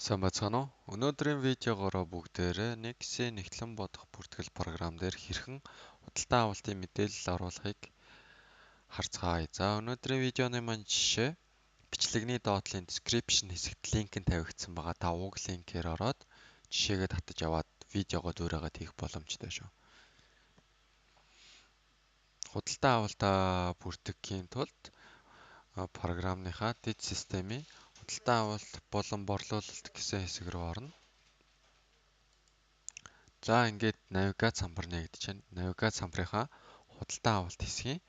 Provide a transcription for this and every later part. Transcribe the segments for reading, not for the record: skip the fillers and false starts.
Сайн бацгаана уу? Өнөөдрийн видеогоор бүгдээрээ нэгсээ нэгтлэн бодох бүртгэл програм дээр хэрхэн худалдан авалтын мэдээлэл оруулахыг харцгаая. За өнөөдрийн видеоны маань жишээ бичлэгний доотлын description хэсэгт линк нь тавигдсан байгаа. Та уг линкээр ороод жишээгээ татаж аваад видеогоо зөөрөөгөө хийх боломжтой шүү. Худалдан авалтаа бүртгэхийн тулд програмныхаа дэд системийн худалдан авалт болон борлуулалт гэсэн хэсэг рүү орно. За ингээд навигац самбар нэгдэж байна. Навигац самбарынхаа худалдан авалт хэсгийн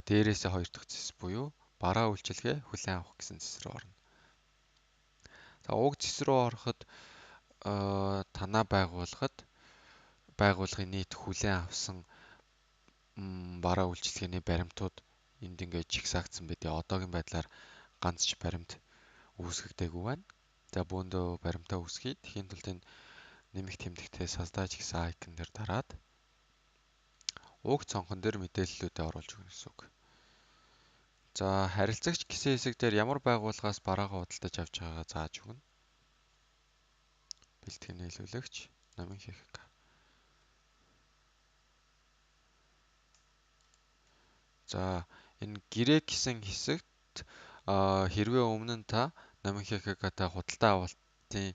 дээрээсээ хоёр дахь зэс буюу бараа үйлчилгээ хүлээн авах гэсэн зэс рүү орно. За уг зэс рүү ороход танаа байгууллагын нийт хүлээн авсан бараа үйлчилгээний баримтууд энд ингээд жигсаагдсан байдیں۔ Одоогийн байдлаар ганц ч баримт үүсгэгдээгүй байна. За бөөндөө баримтаа үүсгэе. Тэхийн тулд энэ нэмэх тэмдэгтээ создаж гэсэн айкон дээр дараад уг цонхон дээр мэдээллүүдээ оруулж өгнө гэсэн үг. За харилцагч гэсэн хэсэг дээр ямар байгууллагаас бараагаа худалдаж авч байгаагаа зааж өгнө. Бэлтгэн нийлүүлэгч намын ХХК. За энэ гэрээ гэсэн хэсэгт хэрвээ өмнө нь та намын ХХК-тай худалдан авалтын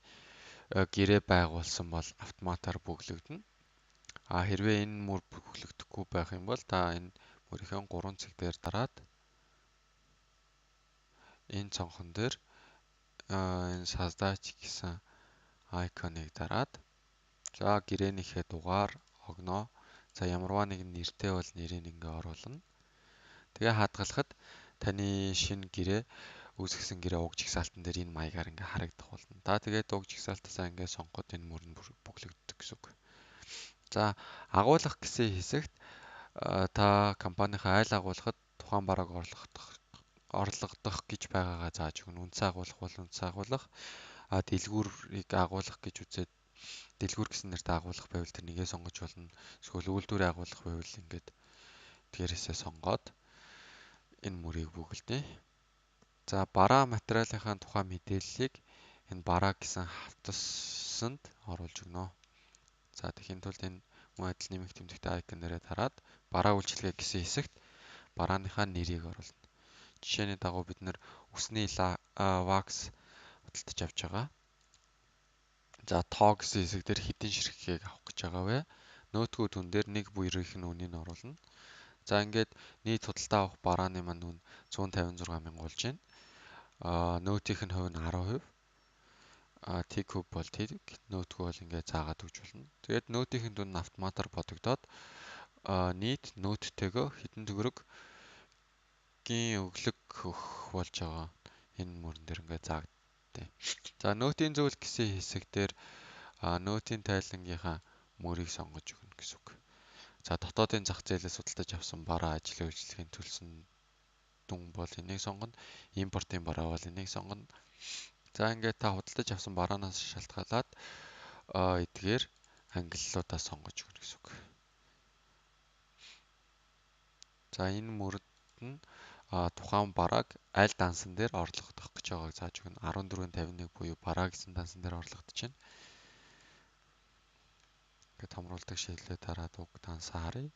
гэрээ байгуулсан бол автоматар бүглэгдэнэ. Хэрвээ энэ мөр бүглэгдэхгүй байх юм бол та энэ мөрийнхөө 3 цэг дээр дараад энэ цонхон дээр энэ создаач гэсэн айконыг дараад за гэрээнийхээ дугаар огноо за ямарваа нэгэн нэртэй бол нэрийг ингээ оруулна. Тэгээ хадгалахад таны шинэ гэрээ үүсгэсэн гэрээ уг жигсаалтан дээр энэ маягаар ингээ харагдах болно. Та тэгээд уг жигсаалтасаа ингээ сонгоход энэ мөр нь бүглэгддэг гэсэн үг. За агуулгах гэсэн хэсэгт та компанийнхаа айл агуулгад тухайн барааг орлогодох гэж байгаагаа зааж өгнө. Үндсэн агуулгах бол үндсэн агуулгах, дэлгүүрийг агуулгах гэж үзээд дэлгүүр гэсэн нэртэй агуулгах байвал тэр нэгээ сонгож болно. Эсвэл үйлдвэрээ агуулгах байвал ингээд тэрээсээ сонгоод энэ мөрийг бүгэлдээ. За бараа материалынхаа тухай мэдээллийг энэ бараа гэсэн хавтасанд оруулж өгнө. За тэхийн тулд энэ мөн адил нэмэх тэмдэгтэй айкон нэрээ дараад бараа үйлчилгээ гэсэн хэсэгт барааныхаа нэрийг оруулна. Жишээний дагуу бид нэр үсний вакс худалдаж авч байгаа. За тоо гэсэн хэсэг дээр хэдэн ширхгийг авах гэж байгаа вэ? Нөтгөө түн дээр нэг буурийнх нь үнийг оруулна. За ингээд нийт худалдаа авах барааны маань үн 156 мянга болж байна. Нөтийнх нь хувь нь 10%. Тэг хөв бол тэг. Нөтгөө бол ингээд заагаад өгч болно. Тэгээд нөтийнх нь дүн нь автоматар бодогдоод нийт нөттэйгөө хэдэн төгрөгийн өглөг өгөх болж байгаа. Энэ мөрөн дээр ингээд заагдтыг. За нөтийн зөвлөл гэсэн хэсэг дээр нөтийн тайлангийнхаа мөрийг сонгож өгнө гэсэн үг. За дотоодын зах зээлээс худалдаж авсан бараа ажлын үйлчлэгийн төлсөн дүн бол энийг сонгоно. Импортын бараа бол энийг сонгоно. За ингээд та худалдаж авсан бараанаас шалтгаалаад эдгээр ангиллуудаа сонгож өгнө гэсэн үг. За энэ мөрөд нь тухайн барааг аль дансан дээр орлогдох гэж байгааг зааж өгнө. 1451 буюу бараа гэсэн дансан дээр орлогдож байна. Ингээд томруулдаг шийдлээ дараад уг дансаа харъя.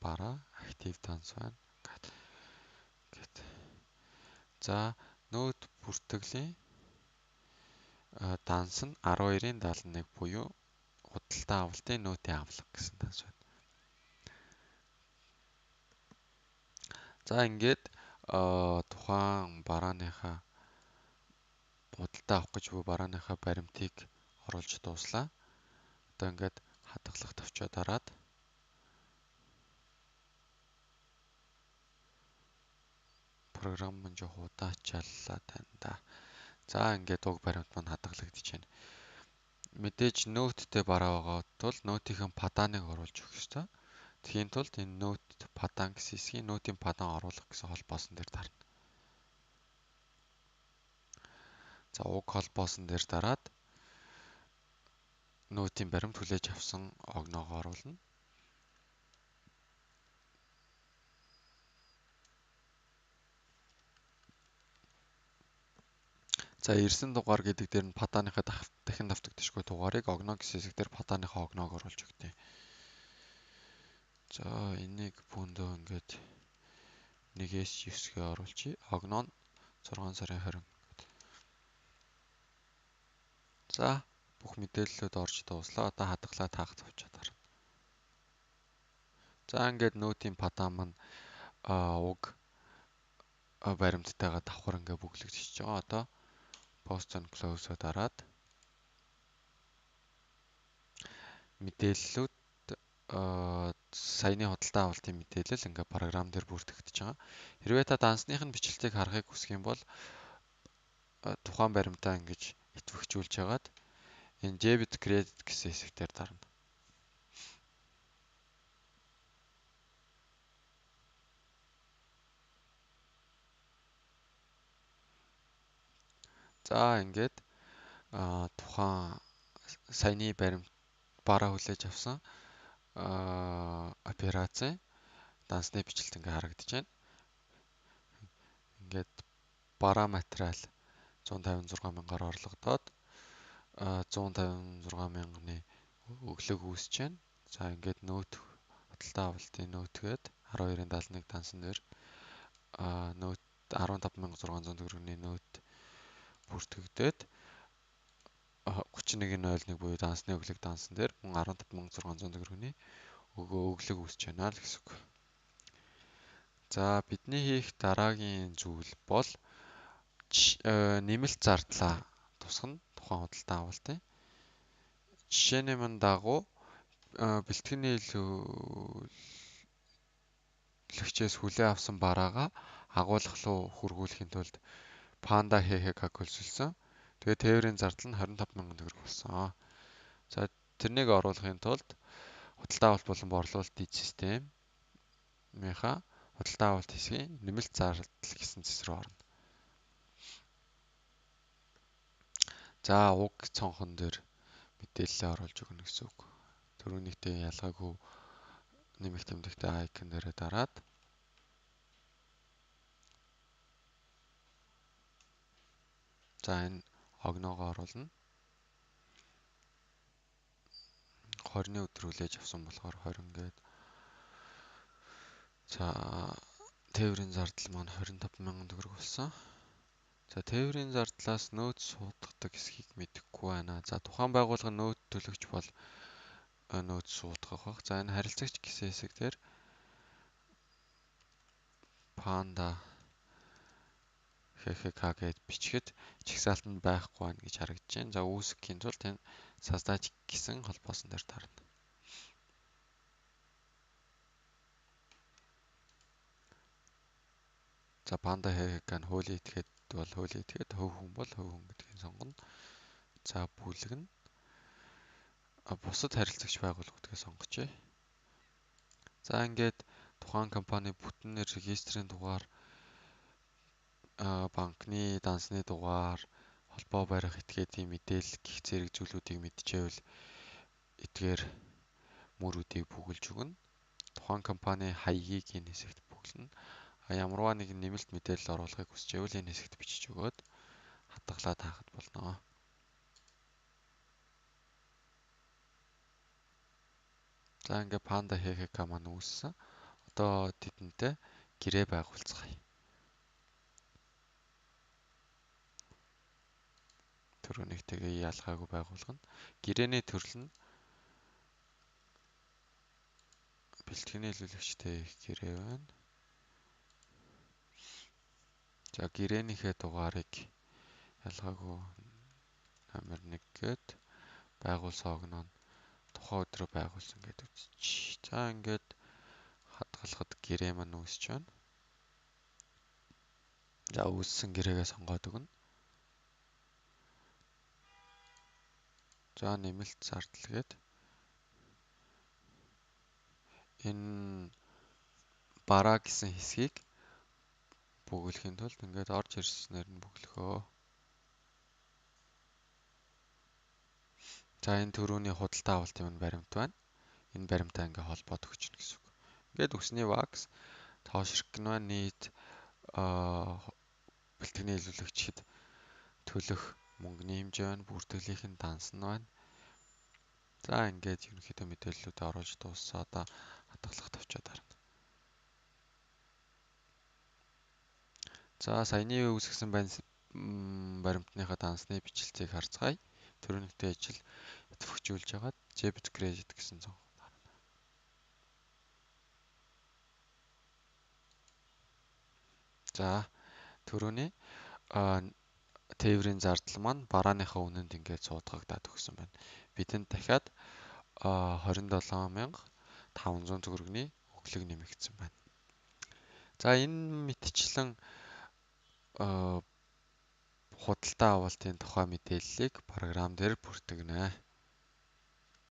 Бараа актив данс байна. Гэт. За нөт бүртгэлийн данс нь 12.71 буюу худалдан авалтын нөтийн авлага гэсэн данс байна. За ингээд тухайн барааныхаа худалдаа авах гэж буй барааныхаа баримтыг оруулж дууслаа. Одоо ингээд хадгалах товчоо дараад програм маань жоо удаачааллаа тань да. За ингээд уг баримт маань хадгалагдчихэв байна. Мэдээж нөттэй бараа байгаа тул нөтийн паданыг оруулж өгөх ёстой. Тэгхийн тулд энэ нөт падан гэсэн хэсгийн нөтийн падан оруулах гэсэн холбоосон дээр дарна. За уг холбоосон дээр дараад нөтийн баримт хүлээж авсан огноогоо оруулна. За 9 дугаар гэдэг дээр нь падааныхаа дахин давтагдчихгүй дугаарыг огно гэсэн хэсэг дээр падааныхаа огноог оруулж өгдөө. За энийг бүндөө ингээд 1-ээс 9-гээ оруулъя. Огно нь 6 сарын 20. За бүх мэдээллүүд орж дууслаа. Одоо хадгалаад таах авчаад харна. За ингээд нөтийн падаа маань уг баримттайгаа давхар ингээд бүглэгдчихэж байгаа. Одоо post and close-оо дараад мэдээллүүд саяны худалдаа авалтын мэдээлэл ингээд програм дээр бүртгэгдэж байгаа. Хэрвээ та дансных нь бичлэлтийг харахыг хүсэх юм бол тухайн баримтаа ингэж идэвхжүүлж хагаад энэ debit credit гэсэн хэсгээр дарна. За ингээд тухайн саяны баримт бараа хүлээж авсан операцийн дансны бичлэлт ингээ харагдаж байна. Ингээд бараа материал 156 мянгаар орлогодоод 156 мянганы өглөг үүсэж байна. За ингээд нөт худалдаа авалтын нөтгээд 12.71 дансан дээр нөт 15,600 төгрөгийн нөт бүртгэгдээд 31.01 буюу дансны өглөг дансан дээр мөн 15,600 төгрөгийн өглөг үүсэж байна л гэсэн үг. За бидний хийх дараагийн зүйл бол нэмэлт зардлаа тусгана тухайн худалдаа авалтын. Жишээний мань дагуу бэлтгэний илүүлэгчээс хүлээн авсан бараагаа агуулгах руу хөрвүүлэхийн тулд Panda HHK хөлсөлсөн. Тэгээ тээврийн зардал нь 25,000 төгрөг болсон. За тэрнийг оруулахын тулд худалдаа авалт болон борлуулалт дид системийнхаа худалдаа авалт хэсгийн нэмэлт зардал гэсэн зэс рүү орно. За уг цонхон дээр мэдээлэлээ оруулж өгнө гэсэн үг. Төрөөнийхтэй ялгаагүй нэмэлт тэмдэгтэй айкон дээрээ дараад за энэ огноогоо оруулна. 20-ны өдөр хүлээж авсан болохоор 20 гээд за тээврийн зардал маань 25,000 төгрөг болсон. За тээврийн зардлаас нөөц суудгадаг хэсгийг мэдэхгүй байна. За тухайн байгууллага нөөц төлөгч бол нөөц суудгах бах. За энэ харилцагч гэсэн хэсэг дээр Panda HHK гэд бичгэд чагсаалтанд байхгүй байна гэж харагдаж байна. За үүсгэхийн тулд энэ создать гэсэн холбоосон дээр тарна. За Panda HHK-г хуулийн этгээд бол хуулийн этгээд, хөв хүн бол хөв хүн гэдгийг сонгоно. За бүлэг нь бусад харилцагч байгууллагуудыг сонгочээ. За ингээд тухайн компани бүтэн нэр, регистрийн дугаар, банкны дансны дугаар, холбоо барих этгээдийн мэдээлэл гих зэрэг зүйлүүдийг мэдчихвэл эдгээр мөрүүдийг бүгэлж өгнө. Тухайн компани хаягийг энэ хэсэгт бүглэнэ. Ямарваа нэгэн нэмэлт мэдээлэл оруулахыг хүсчихвэл энэ хэсэгт бичиж өгөөд хадгалаад хаахад болно. За ингээ Panda HHK маань үүссэн. Одоо тэдэнтэй гэрээ байгуулцгаая. Төрөөнийхтэйгээ ялгаагүй байгуулгана. Гэрээний төрөл нь бэлтгэний илүүлэгчтэй их гэрээ байна. За гэрээнийхээ дугаарыг ялгаагүй номер 1 гээд байгуулсан огноо нь тухайн өдрөө байгуулсан гэдэг үзчих. За ингээд хадгалахад гэрээ маань үүсэж байна. За үүссэн гэрээгээ сонгоод өгнө. За нэмэлт зардал гээд энэ бараа гэсэн хэсгийг бүглэхийн тулд ингээд орж ирснээр нь бүглөхөө. За энэ төрөүний худалдаа авалтын баримт байна. Энэ баримтаа ингээ холбоод өгчнө гэсэн үг. Ингээд үсний вакс, тоошрог нь нийт бэлтгэний илүүлэгчид төлөх мөнгөний хэмжээ байна, бүртгэлийнх нь данс нь байна. За ингээд ерөнхийдөө мэдээллүүд оруулж дууссан. Одоо хадгалах тавчаад харна. За саяны үүсгэсэн баримтныхаа дансны бичлэлцийг харцгаая. Төрөнхтэй ажил идэвхжүүлж хагаад debit credit гэсэн цонх. За төрөний тээврийн зардал маань барааныхаа үнэнд ингээд суудгагдаад өгсөн байна. Бидэнд дахиад 27,500 төгрөгийн өглөг нэмэгдсэн байна. За энэ мэтчлэн худалдаа авалтын тухай мэдээллийг програм дээр бүртгэнэ.